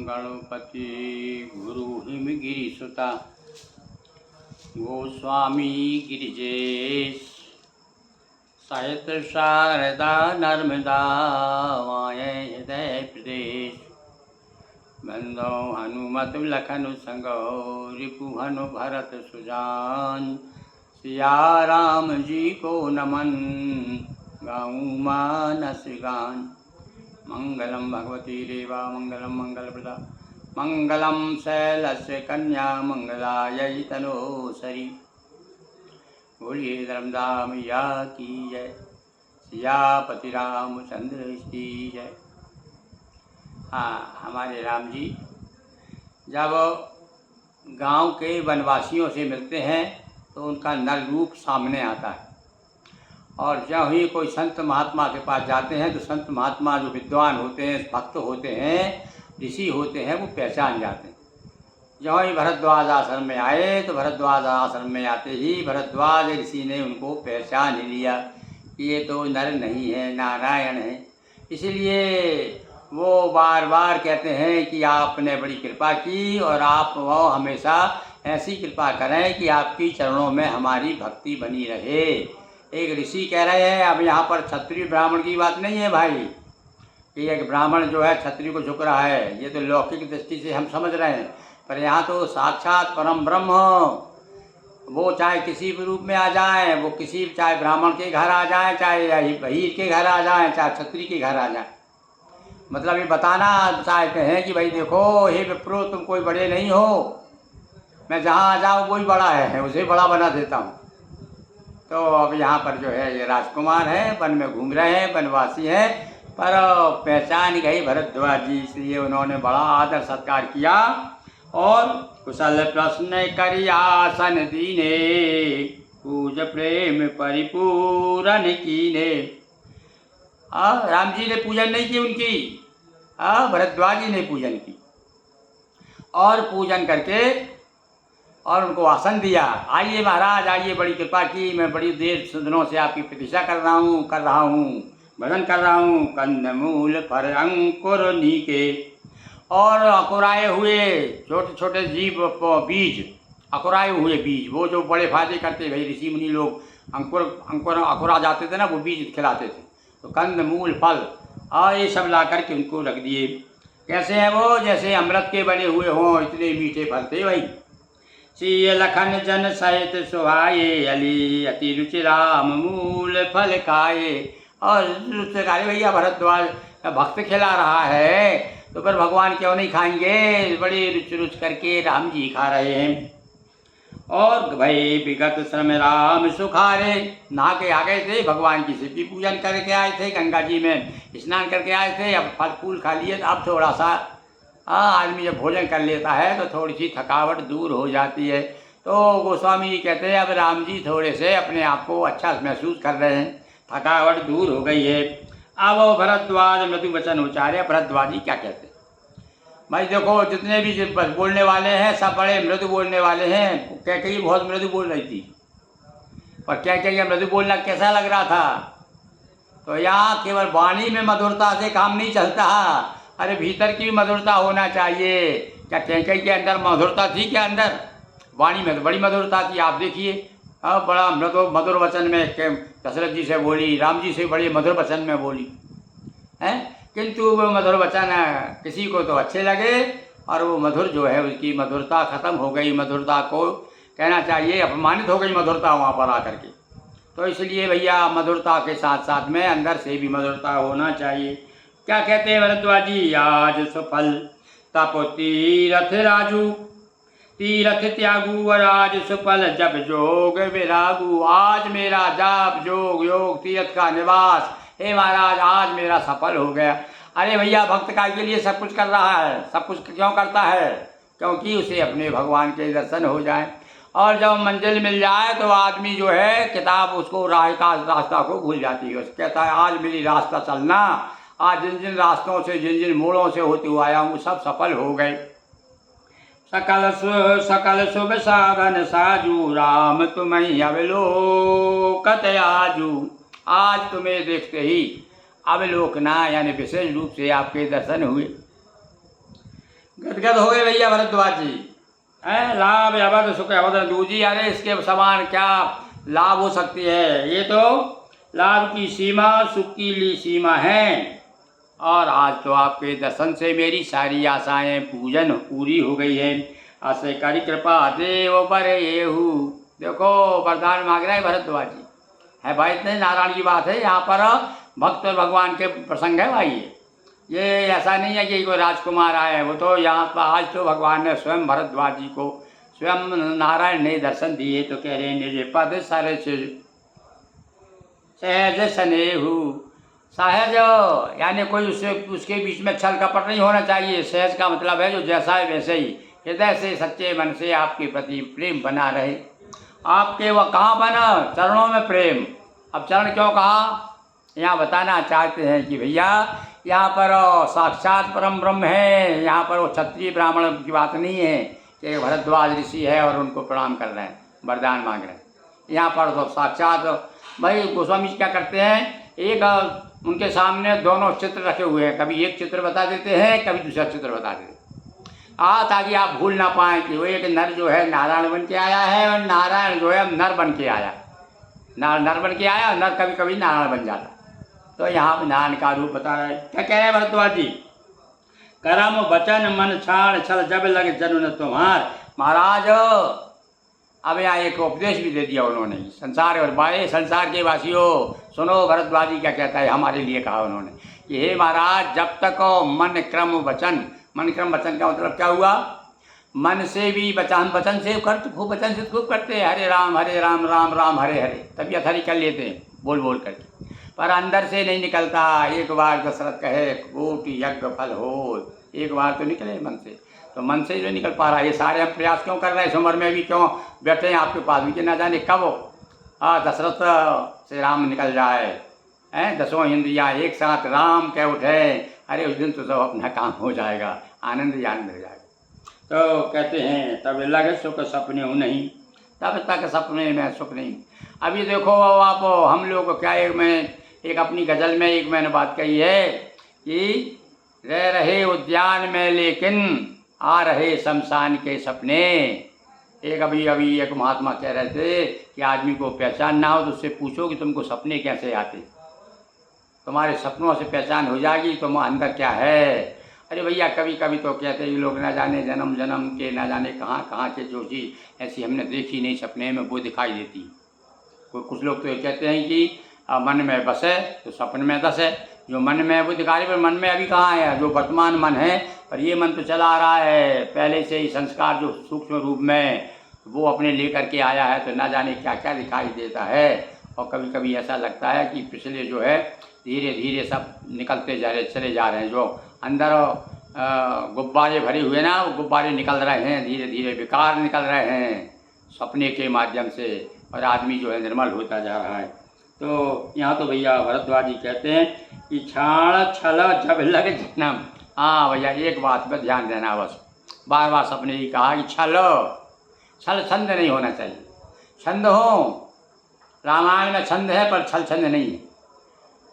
गणपति गुरु हिमगिरी सुता गोस्वामी गिरिजेश सहित शारदा नर्मदा वाये हृदय प्रदेश बंदो हनुमत लखन संगो रिपु हनु भरत सुजान सिया राम जी को नमन गाऊँ मानस गान। मंगलम भगवती रेवा मंगलम मंगलप्रदा मंगलम शैलस्य कन्या मंगलायै तनोसरी। बोलिए धर्मदास मैया की जय, सियापति रामचंद्र की जय। हाँ, हमारे राम जी जब गांव के वनवासियों से मिलते हैं तो उनका नर रूप सामने आता है, और जब ही कोई संत महात्मा के पास जाते हैं तो संत महात्मा जो विद्वान होते हैं, भक्त होते हैं, ऋषि होते हैं, वो पहचान जाते हैं। जब ही भरद्वाज आश्रम में आए तो भरद्वाज आश्रम में आते ही भरद्वाज ऋषि ने उनको पहचान लिया कि ये तो नर नहीं है, नारायण है। इसलिए वो बार बार कहते हैं कि आपने बड़ी कृपा की और आप वो हमेशा ऐसी कृपा करें कि आपकी चरणों में हमारी भक्ति बनी रहे। एक ऋषि कह रहे हैं, अब यहाँ पर क्षत्रिय ब्राह्मण की बात नहीं है भाई, कि एक ब्राह्मण जो है क्षत्रिय को झुक रहा है, ये तो लौकिक दृष्टि से हम समझ रहे हैं, पर यहाँ तो साक्षात परम ब्रह्म, वो चाहे किसी भी रूप में आ जाए, वो किसी चाहे ब्राह्मण के घर आ जाए, चाहे बहीर के घर आ जाए, चाहे क्षत्रिय के घर आ जाए। मतलब ये बताना चाहते हैं कि भाई देखो हे विप्रो, तुम कोई बड़े नहीं हो, मैं जहाँ आ जाऊँ वही बड़ा है, उसे बड़ा बना देता हूँ। तो अब यहाँ पर जो है ये राजकुमार हैं, वन में घूम रहे हैं, वनवासी हैं, पर पहचान गई भरद्वाज जी, इसलिए उन्होंने बड़ा आदर सत्कार किया और कुशल प्रश्न करी आसन दीने, पूज प्रेम परिपूरन कीने। राम जी ने पूजन नहीं की उनकी, भरद्वाज जी ने पूजन की, और पूजन करके और उनको आसन दिया। आइए महाराज आइए, बड़ी कृपा की, मैं बड़ी देर दिनों से आपकी प्रतीक्षा कर रहा हूँ, भजन कर रहा हूँ। कंदमूल फर अंकुर नीके, और अकुराए हुए छोटे छोटे जीव बीज, अकुराए हुए बीज, वो जो बड़े फायदे करते भाई ऋषि मुनि लोग, अंकुर अकुरा जाते थे ना, वो बीज खिलाते थे। तो कंदमूल फल और ये सब ला करके उनको रख दिए। कैसे हैं वो? जैसे अमृत के बने हुए हों, इतने मीठे फल थे भाई। सिय लखन जन सहित सुहाये, अली अति रुचि राम मूल फल खाए। और रुचि भैया भरद्वाज भक्त खिला रहा है तो फिर भगवान क्यों नहीं खाएंगे? बड़े रुच करके राम जी खा रहे हैं। और भाई विगत श्रम राम सुखारे, नहा के आ गए थे, भगवान की शिव की पूजन करके आए थे, गंगा जी में स्नान करके आए थे, अब फल फूल खा लिए, अब थोड़ा सा आदमी जब भोजन कर लेता है तो थोड़ी सी थकावट दूर हो जाती है। तो गोस्वामी जी कहते हैं अब राम जी थोड़े से अपने आप को अच्छा महसूस कर रहे हैं, थकावट दूर हो गई है। अब वो भरद्वाज मृदु वचन उच्चारे। भरद्वाज जी क्या कहते हैं? भाई देखो जितने भी बोलने वाले हैं सब बड़े मृदु बोलने वाले हैं। कैकेयी बहुत मृदु बोल रही थी, पर कैकेयी मृदु बोलना कैसा लग रहा था? तो यहाँ केवल वाणी में मधुरता से काम नहीं चलता, अरे भीतर की भी मधुरता होना चाहिए। क्या कैकेयी के अंदर मधुरता थी? क्या अंदर वाणी में तो बड़ी मधुरता थी। आप देखिए बड़ा मधुर वचन में दशरथ जी से बोली, राम जी से बड़े मधुर वचन में बोली है, किंतु वो मधुर वचन किसी को तो अच्छे लगे और वो मधुर जो है उसकी मधुरता खत्म हो गई। मधुरता को कहना चाहिए अपमानित हो गई मधुरता वहाँ पर आकर के। तो इसलिए भैया मधुरता के साथ साथ में अंदर से भी मधुरता होना चाहिए। क्या कहते हैं भरद्वाज जी? आज सफल तप तीरथ राजू, तीरथ त्यागू और आज सफल जब जोग विरागू। आज मेरा जाप जोग योग तीर्थ का निवास, हे महाराज आज मेरा सफल हो गया। अरे भैया भक्त का के लिए सब कुछ कर रहा है, सब कुछ क्यों करता है? क्योंकि उसे अपने भगवान के दर्शन हो जाए, और जब मंजिल मिल जाए तो आदमी जो है किताब उसको रास्ता को भूल जाती है। कहता है आज मेरी रास्ता चलना, आज जिन जिन रास्तों से जिन जिन मोड़ों से होते हुए आया हूँ सब सफल हो गए। सकल शुभ साधन साजू, राम तुम्हें अवलोकत आजू। आज तुम्हें देखते ही अवलोकना यानी विशेष रूप से आपके दर्शन हुए। गदगद हो गए भैया भरद्वाज जी। लाभ अवध सुख अवध दूजी, अरे इसके समान क्या लाभ हो सकती है। ये तो लाभ की सीमा, सुख की सीमा है। और आज तो आपके दर्शन से मेरी सारी आशाएं पूजन पूरी हो गई है। असे करी कृपा देव बरे येहू। देखो वरदान मांग रहे हैं भरद्वाज जी। है भाई, इतने नारायण की बात है। यहाँ पर भक्त और भगवान के प्रसंग है भाई। ये ऐसा नहीं है कि कोई राजकुमार आए, वो तो यहाँ पर आज तो भगवान ने स्वयं भरद्वाज जी को स्वयं नारायण ने दर्शन दिए। तो कह रहे निज पद सर सहज स्नेहू। सहज यानी कोई उसके बीच में छल कपट नहीं होना चाहिए। सहज का मतलब है जो जैसा है वैसे ही हृदय से सच्चे मन से आपके प्रति प्रेम बना रहे। आपके वह कहाँ बना, चरणों में प्रेम। अब चरण क्यों कहा, यहाँ बताना चाहते हैं कि भैया यहाँ पर साक्षात परम ब्रह्म है। यहाँ पर वो क्षत्रिय ब्राह्मण की बात नहीं है कि भरद्वाज ऋषि है और उनको प्रणाम कर रहे हैं, वरदान मांग रहे हैं। यहाँ पर तो साक्षात भाई गोस्वामी जी क्या करते हैं, एक उनके सामने दोनों चित्र रखे हुए हैं। कभी एक चित्र बता देते हैं, कभी दूसरा चित्र बता देते हैं, ताकि आप भूल ना पाएँ कि वो एक नर जो है नारायण बन के आया है और नारायण जो है नर बन के आया। नर बन के आया और नर कभी कभी नारायण बन जाता। तो यहाँ नारायण का रूप बता रहे हैं। क्या कह रहे हैं भरद्वाज जी, करम वचन मन छाड़ छल जब लगे जन तुम्हार। महाराज अब यहाँ एक उपदेश भी दे दिया उन्होंने संसार और बाए संसार के वासियों, सुनो भरद्वाज जी क्या कहता है। हमारे लिए कहा उन्होंने कि हे महाराज, जब तक मन क्रम वचन, मन क्रम वचन का मतलब क्या हुआ, मन से भी वचन, वचन से कर खूब, वचन से खूब करते हैं हरे राम राम राम हरे हरे, तबीयत हरी कर लेते हैं बोल बोल करके, पर अंदर से नहीं निकलता। एक बार दशरथ कहे कोटि यज्ञ फल हो, एक बार तो निकले मन से, तो मन से ही नहीं निकल पा रहा। ये सारे हम प्रयास क्यों कर रहे हैं, इस उम्र में भी क्यों बैठे हैं आपके पास भी, कि ना जाने कब दशरथ से राम निकल जाए, दसों इंद्रियाँ एक साथ राम कह उठे। अरे उस दिन तो सब अपना काम हो जाएगा, आनंद ही आनंद हो जाएगा। तो कहते हैं तब लगे सुख सपने हो नहीं, तब तक सपने में सुख नहीं। अभी देखो आप, हम लोग क्या एक अपनी गज़ल में एक मैंने बात कही है कि रह रहे उद्यान में लेकिन आ रहे शमशान के सपने। एक अभी एक महात्मा कह रहे थे कि आदमी को पहचान ना हो तो उससे पूछो कि तुमको सपने कैसे आते, तुम्हारे सपनों से पहचान हो जाएगी तुम अंदर क्या है। अरे भैया कभी कभी तो कहते हैं लोग ना जाने जन्म जन्म के ना जाने कहाँ कहाँ के जो चीज़ ऐसी हमने देखी नहीं सपने में वो दिखाई देती। कुछ लोग तो ये कहते हैं कि मन में बसे तो सपने में दस है, जो मन में है वो दिखा रही, पर मन में अभी कहाँ है, जो वर्तमान मन है, पर ये मन तो चला आ रहा है पहले से ही संस्कार जो सूक्ष्म रूप में वो अपने लेकर के आया है, तो ना जाने क्या क्या दिखाई देता है। और कभी कभी ऐसा लगता है कि पिछले जो है धीरे धीरे सब निकलते चले जा रहे हैं, जो अंदर गुब्बारे भरे हुए ना वो गुब्बारे निकल रहे हैं, धीरे धीरे विकार निकल रहे हैं सपने के माध्यम से, और आदमी जो है निर्मल होता जा रहा है। तो यहाँ तो भैया भरद्वाज जी कहते हैं कि छाड़ छल जब लग जन्म। हाँ भैया एक बात पर ध्यान देना, बस बार बार सपने ही कहा कि छल छंद नहीं होना चाहिए। छंद हो, रामायण में छंद है पर छल छंद नहीं है।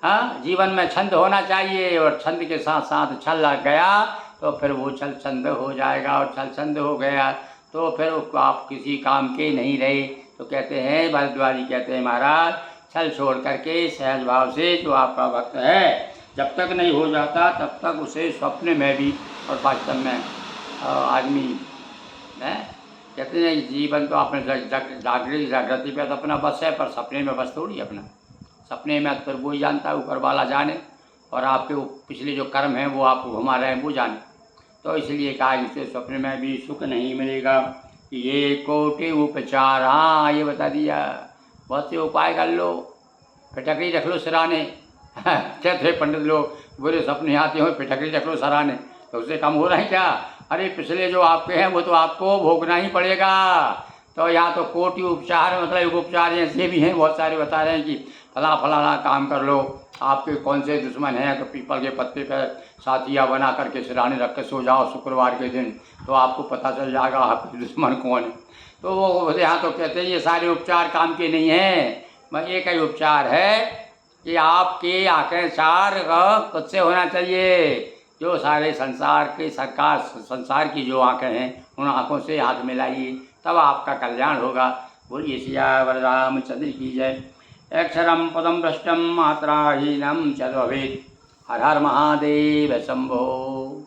हाँ, जीवन में छंद होना चाहिए, और छंद के साथ साथ छल लग गया तो फिर वो छल छंद हो जाएगा, और छल छंद हो गया तो फिर आप किसी काम के नहीं रहे। तो कहते हैं भरद्वाज जी कहते हैं महाराज, छल छोड़ करके सहज भाव से जो आपका भक्त है जब तक नहीं हो जाता तब तक उसे स्वप्न में भी और वास्तव में आदमी है। कहते हैं जीवन तो अपने जागृति पे तो अपना बस है, पर सपने में बस थोड़ी अपना। सपने में फिर वो ही जानता है, ऊपर वाला जाने, और आपके पिछले जो कर्म हैं वो आपको घुमा रहे हैं वो जाने। तो इसलिए कहा इससे स्वप्न में भी सुख नहीं मिलेगा। ये कोटि उपचार, हाँ ये बता दिया, बहुत से उपाय कर लो, फिटकरी रख लो सराहने। कहते पंडित लोग बुरे सपने आते हो फिटकरी रख लो सराहने, तो उससे कम हो रहा है क्या। अरे पिछले जो आपके हैं वो तो आपको भोगना ही पड़ेगा। तो यहाँ तो कोटि उपचार मतलब एक उपचार ऐसे भी हैं बहुत सारे बता रहे हैं कि फलाना काम कर लो, आपके कौन से दुश्मन हैं तो पीपल के पत्ते पर साथिया बना करके सिरहाने रख के सो जाओ शुक्रवार के दिन, तो आपको पता चल जाएगा आपके दुश्मन कौन है। तो वो यहाँ तो कहते हैं ये सारे उपचार काम के नहीं हैं, बस एक ही उपचार है कि आपकी आंखें चार खुद से होना चाहिए, जो सारे संसार की जो आँखें हैं उन आँखों से हाथ मिलाइए, तब आपका कल्याण होगा। बोलिए सियावर रामचंद्र की जय। अक्षरम पदम भ्रष्टम मात्राहीनम च भवेत्। हर हर महादेव शंभो।